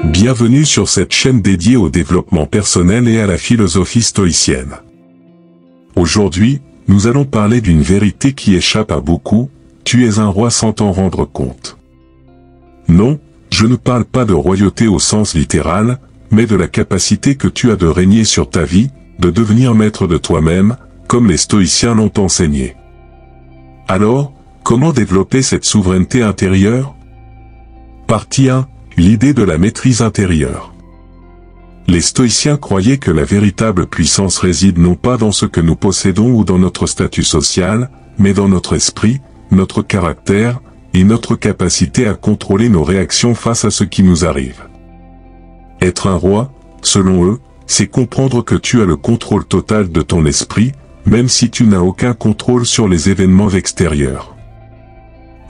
Bienvenue sur cette chaîne dédiée au développement personnel et à la philosophie stoïcienne. Aujourd'hui, nous allons parler d'une vérité qui échappe à beaucoup: tu es un roi sans t'en rendre compte. Non, je ne parle pas de royauté au sens littéral, mais de la capacité que tu as de régner sur ta vie, de devenir maître de toi-même, comme les stoïciens l'ont enseigné. Alors, comment développer cette souveraineté intérieure? Partie 1. L'idée de la maîtrise intérieure. Les stoïciens croyaient que la véritable puissance réside non pas dans ce que nous possédons ou dans notre statut social, mais dans notre esprit, notre caractère, et notre capacité à contrôler nos réactions face à ce qui nous arrive. Être un roi, selon eux, c'est comprendre que tu as le contrôle total de ton esprit, même si tu n'as aucun contrôle sur les événements extérieurs.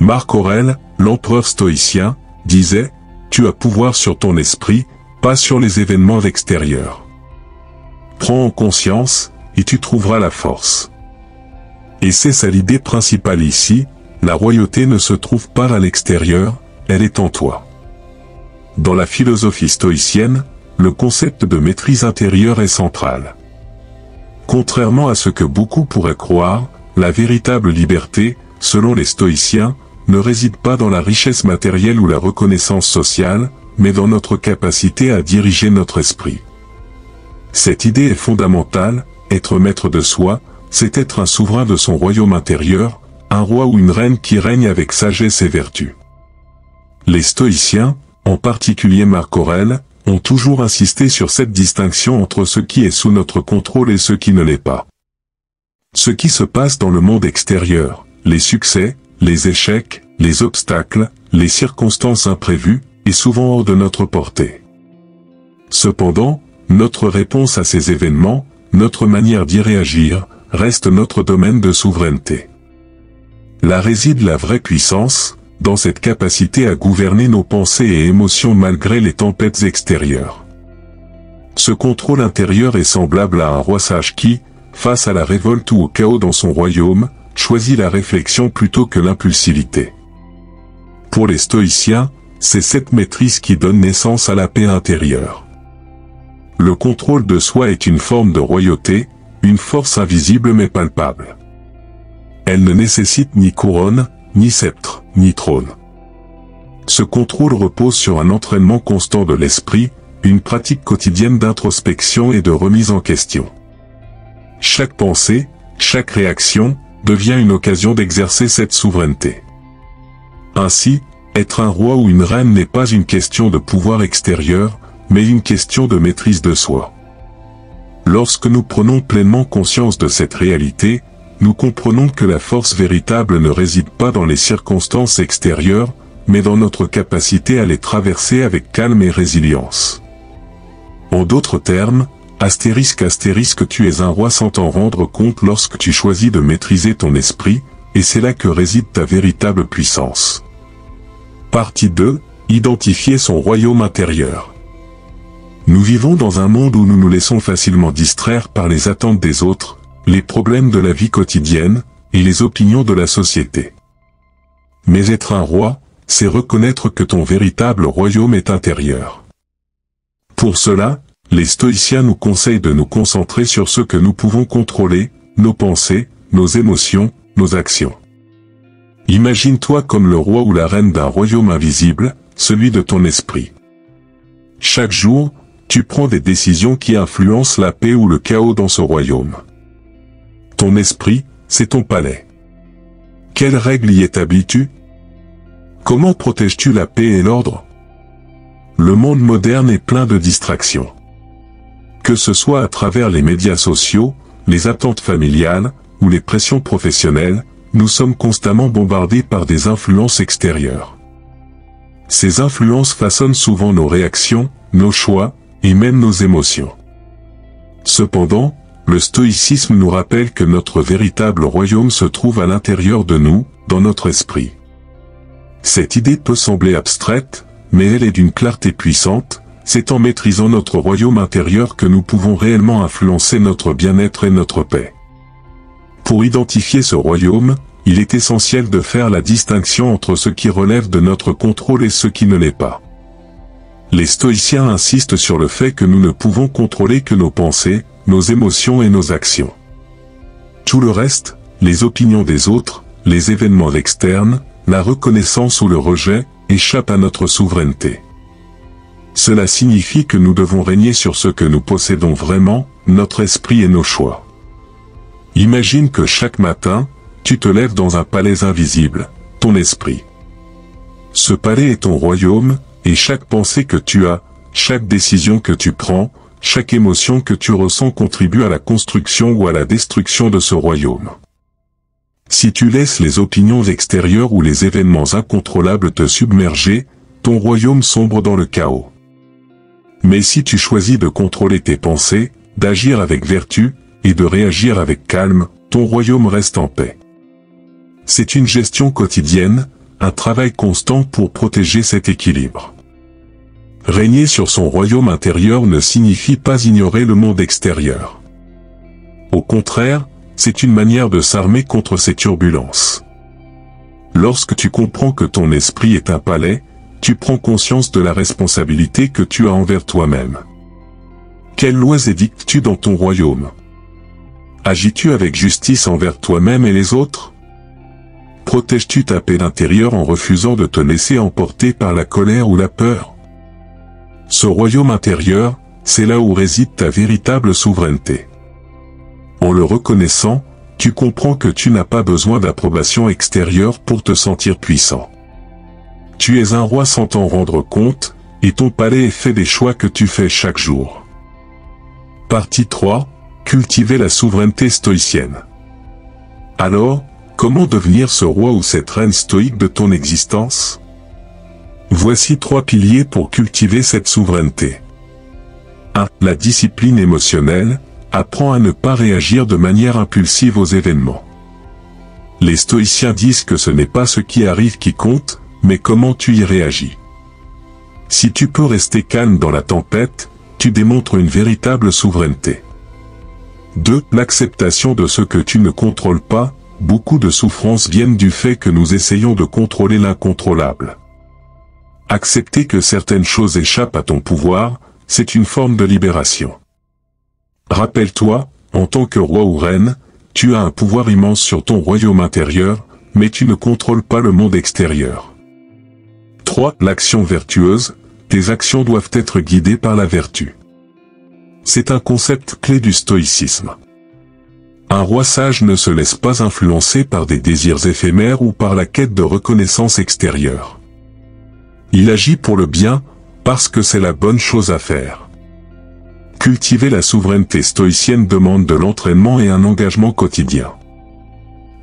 Marc Aurèle, l'empereur stoïcien, disait: tu as pouvoir sur ton esprit, pas sur les événements extérieurs. Prends en conscience, et tu trouveras la force. Et c'est ça l'idée principale ici: la royauté ne se trouve pas à l'extérieur, elle est en toi. Dans la philosophie stoïcienne, le concept de maîtrise intérieure est central. Contrairement à ce que beaucoup pourraient croire, la véritable liberté, selon les stoïciens, ne réside pas dans la richesse matérielle ou la reconnaissance sociale, mais dans notre capacité à diriger notre esprit. Cette idée est fondamentale: être maître de soi, c'est être un souverain de son royaume intérieur, un roi ou une reine qui règne avec sagesse et vertu. Les stoïciens, en particulier Marc Aurèle, ont toujours insisté sur cette distinction entre ce qui est sous notre contrôle et ce qui ne l'est pas. Ce qui se passe dans le monde extérieur, les succès, les échecs, les obstacles, les circonstances imprévues, est souvent hors de notre portée. Cependant, notre réponse à ces événements, notre manière d'y réagir, reste notre domaine de souveraineté. Là réside la vraie puissance, dans cette capacité à gouverner nos pensées et émotions malgré les tempêtes extérieures. Ce contrôle intérieur est semblable à un roi sage qui, face à la révolte ou au chaos dans son royaume, choisit la réflexion plutôt que l'impulsivité. Pour les stoïciens, c'est cette maîtrise qui donne naissance à la paix intérieure. Le contrôle de soi est une forme de royauté, une force invisible mais palpable. Elle ne nécessite ni couronne, ni sceptre, ni trône. Ce contrôle repose sur un entraînement constant de l'esprit, une pratique quotidienne d'introspection et de remise en question. Chaque pensée, chaque réaction, devient une occasion d'exercer cette souveraineté. Ainsi, être un roi ou une reine n'est pas une question de pouvoir extérieur, mais une question de maîtrise de soi. Lorsque nous prenons pleinement conscience de cette réalité, nous comprenons que la force véritable ne réside pas dans les circonstances extérieures, mais dans notre capacité à les traverser avec calme et résilience. En d'autres termes, astérisque, tu es un roi sans t'en rendre compte lorsque tu choisis de maîtriser ton esprit, et c'est là que réside ta véritable puissance. Partie 2. Identifier son royaume intérieur. Nous vivons dans un monde où nous nous laissons facilement distraire par les attentes des autres, les problèmes de la vie quotidienne, et les opinions de la société. Mais être un roi, c'est reconnaître que ton véritable royaume est intérieur. Pour cela, les stoïciens nous conseillent de nous concentrer sur ce que nous pouvons contrôler, nos pensées, nos émotions, nos actions. Imagine-toi comme le roi ou la reine d'un royaume invisible, celui de ton esprit. Chaque jour, tu prends des décisions qui influencent la paix ou le chaos dans ce royaume. Ton esprit, c'est ton palais. Quelles règles y établis-tu? Comment protèges-tu la paix et l'ordre? Le monde moderne est plein de distractions. Que ce soit à travers les médias sociaux, les attentes familiales, ou les pressions professionnelles, nous sommes constamment bombardés par des influences extérieures. Ces influences façonnent souvent nos réactions, nos choix, et même nos émotions. Cependant, le stoïcisme nous rappelle que notre véritable royaume se trouve à l'intérieur de nous, dans notre esprit. Cette idée peut sembler abstraite, mais elle est d'une clarté puissante. C'est en maîtrisant notre royaume intérieur que nous pouvons réellement influencer notre bien-être et notre paix. Pour identifier ce royaume, il est essentiel de faire la distinction entre ce qui relève de notre contrôle et ce qui ne l'est pas. Les stoïciens insistent sur le fait que nous ne pouvons contrôler que nos pensées, nos émotions et nos actions. Tout le reste, les opinions des autres, les événements externes, la reconnaissance ou le rejet, échappent à notre souveraineté. Cela signifie que nous devons régner sur ce que nous possédons vraiment, notre esprit et nos choix. Imagine que chaque matin, tu te lèves dans un palais invisible, ton esprit. Ce palais est ton royaume, et chaque pensée que tu as, chaque décision que tu prends, chaque émotion que tu ressens contribue à la construction ou à la destruction de ce royaume. Si tu laisses les opinions extérieures ou les événements incontrôlables te submerger, ton royaume sombre dans le chaos. Mais si tu choisis de contrôler tes pensées, d'agir avec vertu, et de réagir avec calme, ton royaume reste en paix. C'est une gestion quotidienne, un travail constant pour protéger cet équilibre. Régner sur son royaume intérieur ne signifie pas ignorer le monde extérieur. Au contraire, c'est une manière de s'armer contre ces turbulences. Lorsque tu comprends que ton esprit est un palais, tu prends conscience de la responsabilité que tu as envers toi-même. Quelles lois édictes-tu dans ton royaume? Agis-tu avec justice envers toi-même et les autres? Protèges-tu ta paix intérieure en refusant de te laisser emporter par la colère ou la peur? Ce royaume intérieur, c'est là où réside ta véritable souveraineté. En le reconnaissant, tu comprends que tu n'as pas besoin d'approbation extérieure pour te sentir puissant. Tu es un roi sans t'en rendre compte, et ton palais est fait des choix que tu fais chaque jour. Partie 3. Cultiver la souveraineté stoïcienne. Alors, comment devenir ce roi ou cette reine stoïque de ton existence? Voici 3 piliers pour cultiver cette souveraineté. 1. La discipline émotionnelle. Apprends à ne pas réagir de manière impulsive aux événements. Les stoïciens disent que ce n'est pas ce qui arrive qui compte, mais comment tu y réagis. Si tu peux rester calme dans la tempête, tu démontres une véritable souveraineté. 2. L'acceptation de ce que tu ne contrôles pas. Beaucoup de souffrances viennent du fait que nous essayons de contrôler l'incontrôlable. Accepter que certaines choses échappent à ton pouvoir, c'est une forme de libération. Rappelle-toi, en tant que roi ou reine, tu as un pouvoir immense sur ton royaume intérieur, mais tu ne contrôles pas le monde extérieur. 3. L'action vertueuse. Tes actions doivent être guidées par la vertu. C'est un concept clé du stoïcisme. Un roi sage ne se laisse pas influencer par des désirs éphémères ou par la quête de reconnaissance extérieure. Il agit pour le bien, parce que c'est la bonne chose à faire. Cultiver la souveraineté stoïcienne demande de l'entraînement et un engagement quotidien.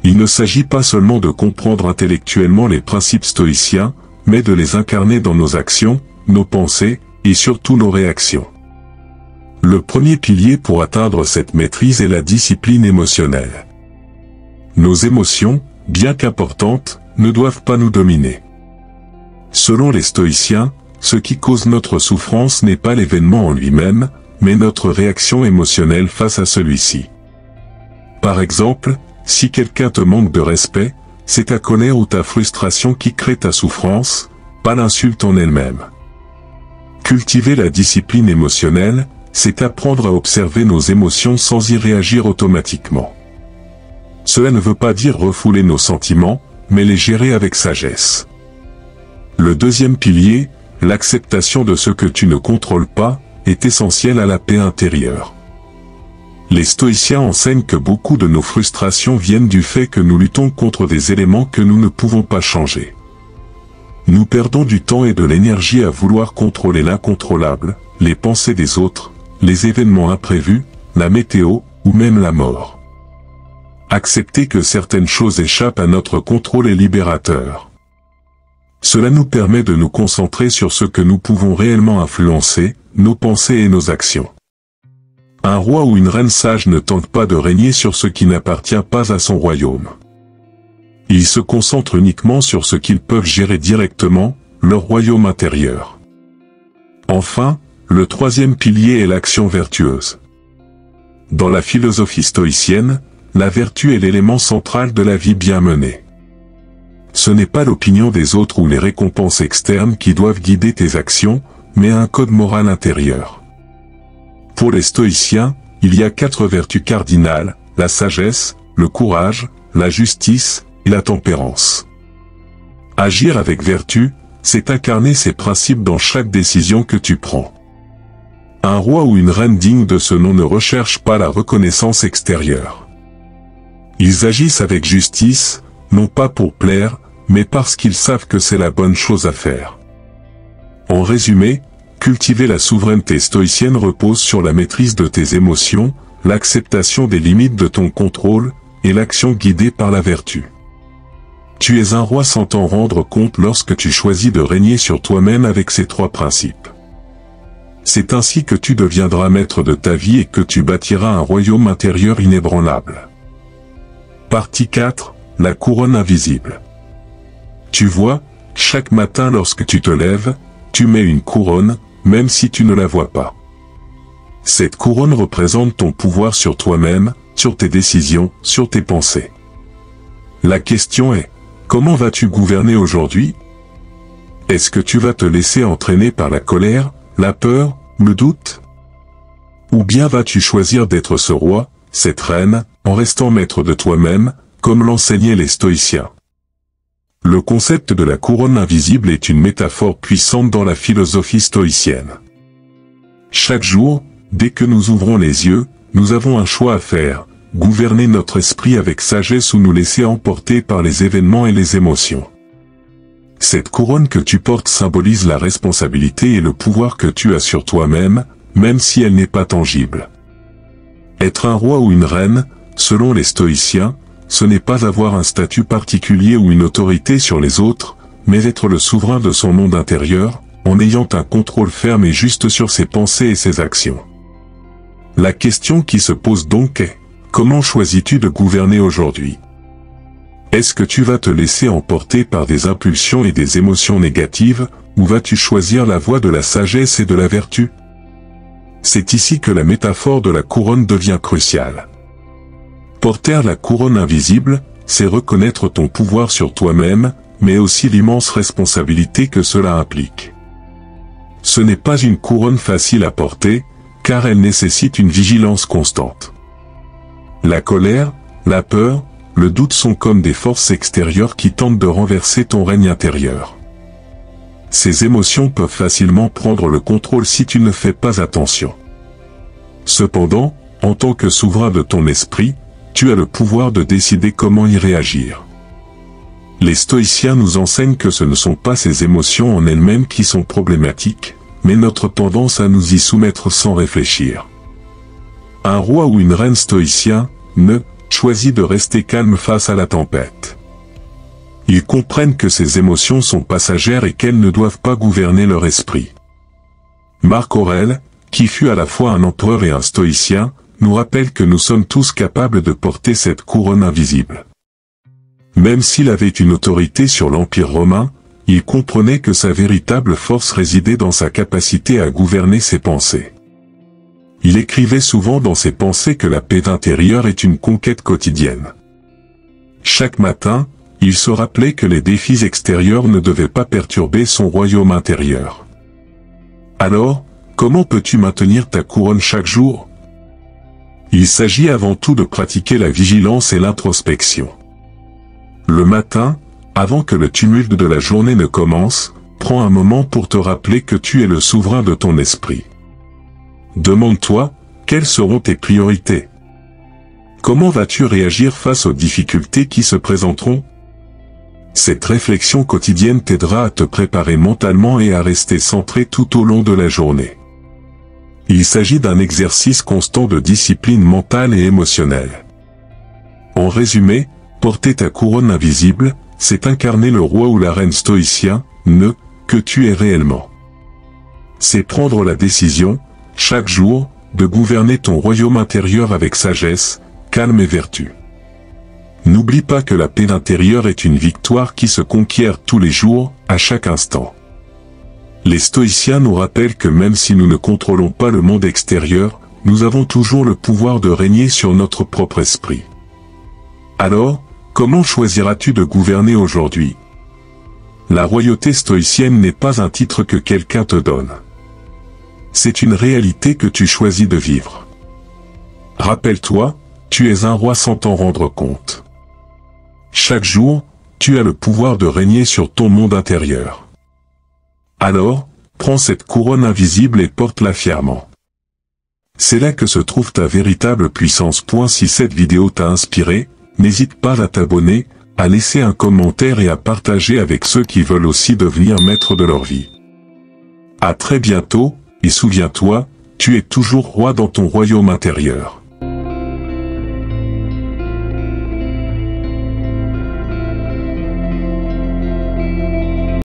Il ne s'agit pas seulement de comprendre intellectuellement les principes stoïciens, mais de les incarner dans nos actions, nos pensées, et surtout nos réactions. Le premier pilier pour atteindre cette maîtrise est la discipline émotionnelle. Nos émotions, bien qu'importantes, ne doivent pas nous dominer. Selon les stoïciens, ce qui cause notre souffrance n'est pas l'événement en lui-même, mais notre réaction émotionnelle face à celui-ci. Par exemple, si quelqu'un te manque de respect, c'est ta colère ou ta frustration qui crée ta souffrance, pas l'insulte en elle-même. Cultiver la discipline émotionnelle, c'est apprendre à observer nos émotions sans y réagir automatiquement. Cela ne veut pas dire refouler nos sentiments, mais les gérer avec sagesse. Le deuxième pilier, l'acceptation de ce que tu ne contrôles pas, est essentiel à la paix intérieure. Les stoïciens enseignent que beaucoup de nos frustrations viennent du fait que nous luttons contre des éléments que nous ne pouvons pas changer. Nous perdons du temps et de l'énergie à vouloir contrôler l'incontrôlable, les pensées des autres, les événements imprévus, la météo, ou même la mort. Accepter que certaines choses échappent à notre contrôle est libérateur. Cela nous permet de nous concentrer sur ce que nous pouvons réellement influencer, nos pensées et nos actions. Un roi ou une reine sage ne tente pas de régner sur ce qui n'appartient pas à son royaume. Ils se concentrent uniquement sur ce qu'ils peuvent gérer directement, leur royaume intérieur. Enfin, le troisième pilier est l'action vertueuse. Dans la philosophie stoïcienne, la vertu est l'élément central de la vie bien menée. Ce n'est pas l'opinion des autres ou les récompenses externes qui doivent guider tes actions, mais un code moral intérieur. Pour les stoïciens, il y a 4 vertus cardinales, la sagesse, le courage, la justice et la tempérance. Agir avec vertu, c'est incarner ces principes dans chaque décision que tu prends. Un roi ou une reine digne de ce nom ne recherche pas la reconnaissance extérieure. Ils agissent avec justice, non pas pour plaire, mais parce qu'ils savent que c'est la bonne chose à faire. En résumé, cultiver la souveraineté stoïcienne repose sur la maîtrise de tes émotions, l'acceptation des limites de ton contrôle, et l'action guidée par la vertu. Tu es un roi sans t'en rendre compte lorsque tu choisis de régner sur toi-même avec ces 3 principes. C'est ainsi que tu deviendras maître de ta vie et que tu bâtiras un royaume intérieur inébranlable. Partie 4, la couronne invisible. Tu vois, chaque matin lorsque tu te lèves, tu mets une couronne, même si tu ne la vois pas. Cette couronne représente ton pouvoir sur toi-même, sur tes décisions, sur tes pensées. La question est, comment vas-tu gouverner aujourd'hui? Est-ce que tu vas te laisser entraîner par la colère, la peur, le doute? Ou bien vas-tu choisir d'être ce roi, cette reine, en restant maître de toi-même, comme l'enseignaient les stoïciens? Le concept de la couronne invisible est une métaphore puissante dans la philosophie stoïcienne. Chaque jour, dès que nous ouvrons les yeux, nous avons un choix à faire, gouverner notre esprit avec sagesse ou nous laisser emporter par les événements et les émotions. Cette couronne que tu portes symbolise la responsabilité et le pouvoir que tu as sur toi-même, même si elle n'est pas tangible. Être un roi ou une reine, selon les stoïciens, ce n'est pas avoir un statut particulier ou une autorité sur les autres, mais être le souverain de son monde intérieur, en ayant un contrôle ferme et juste sur ses pensées et ses actions. La question qui se pose donc est, comment choisis-tu de gouverner aujourd'hui? Est-ce que tu vas te laisser emporter par des impulsions et des émotions négatives, ou vas-tu choisir la voie de la sagesse et de la vertu? C'est ici que la métaphore de la couronne devient cruciale. Porter la couronne invisible, c'est reconnaître ton pouvoir sur toi-même, mais aussi l'immense responsabilité que cela implique. Ce n'est pas une couronne facile à porter, car elle nécessite une vigilance constante. La colère, la peur, le doute sont comme des forces extérieures qui tentent de renverser ton règne intérieur. Ces émotions peuvent facilement prendre le contrôle si tu ne fais pas attention. Cependant, en tant que souverain de ton esprit, tu as le pouvoir de décider comment y réagir. Les stoïciens nous enseignent que ce ne sont pas ces émotions en elles-mêmes qui sont problématiques, mais notre tendance à nous y soumettre sans réfléchir. Un roi ou une reine stoïcien, choisit de rester calme face à la tempête. Ils comprennent que ces émotions sont passagères et qu'elles ne doivent pas gouverner leur esprit. Marc Aurèle, qui fut à la fois un empereur et un stoïcien, nous rappelle que nous sommes tous capables de porter cette couronne invisible. Même s'il avait une autorité sur l'Empire romain, il comprenait que sa véritable force résidait dans sa capacité à gouverner ses pensées. Il écrivait souvent dans ses pensées que la paix intérieure est une conquête quotidienne. Chaque matin, il se rappelait que les défis extérieurs ne devaient pas perturber son royaume intérieur. Alors, comment peux-tu maintenir ta couronne chaque jour? Il s'agit avant tout de pratiquer la vigilance et l'introspection. Le matin, avant que le tumulte de la journée ne commence, prends un moment pour te rappeler que tu es le souverain de ton esprit. Demande-toi, quelles seront tes priorités? Comment vas-tu réagir face aux difficultés qui se présenteront? Cette réflexion quotidienne t'aidera à te préparer mentalement et à rester centré tout au long de la journée. Il s'agit d'un exercice constant de discipline mentale et émotionnelle. En résumé, porter ta couronne invisible, c'est incarner le roi ou la reine stoïcien, que tu es réellement. C'est prendre la décision, chaque jour, de gouverner ton royaume intérieur avec sagesse, calme et vertu. N'oublie pas que la paix intérieure est une victoire qui se conquiert tous les jours, à chaque instant. Les stoïciens nous rappellent que même si nous ne contrôlons pas le monde extérieur, nous avons toujours le pouvoir de régner sur notre propre esprit. Alors, comment choisiras-tu de gouverner aujourd'hui? La royauté stoïcienne n'est pas un titre que quelqu'un te donne. C'est une réalité que tu choisis de vivre. Rappelle-toi, tu es un roi sans t'en rendre compte. Chaque jour, tu as le pouvoir de régner sur ton monde intérieur. Alors, prends cette couronne invisible et porte-la fièrement. C'est là que se trouve ta véritable puissance. Si cette vidéo t'a inspiré, n'hésite pas à t'abonner, à laisser un commentaire et à partager avec ceux qui veulent aussi devenir maîtres de leur vie. À très bientôt, et souviens-toi, tu es toujours roi dans ton royaume intérieur.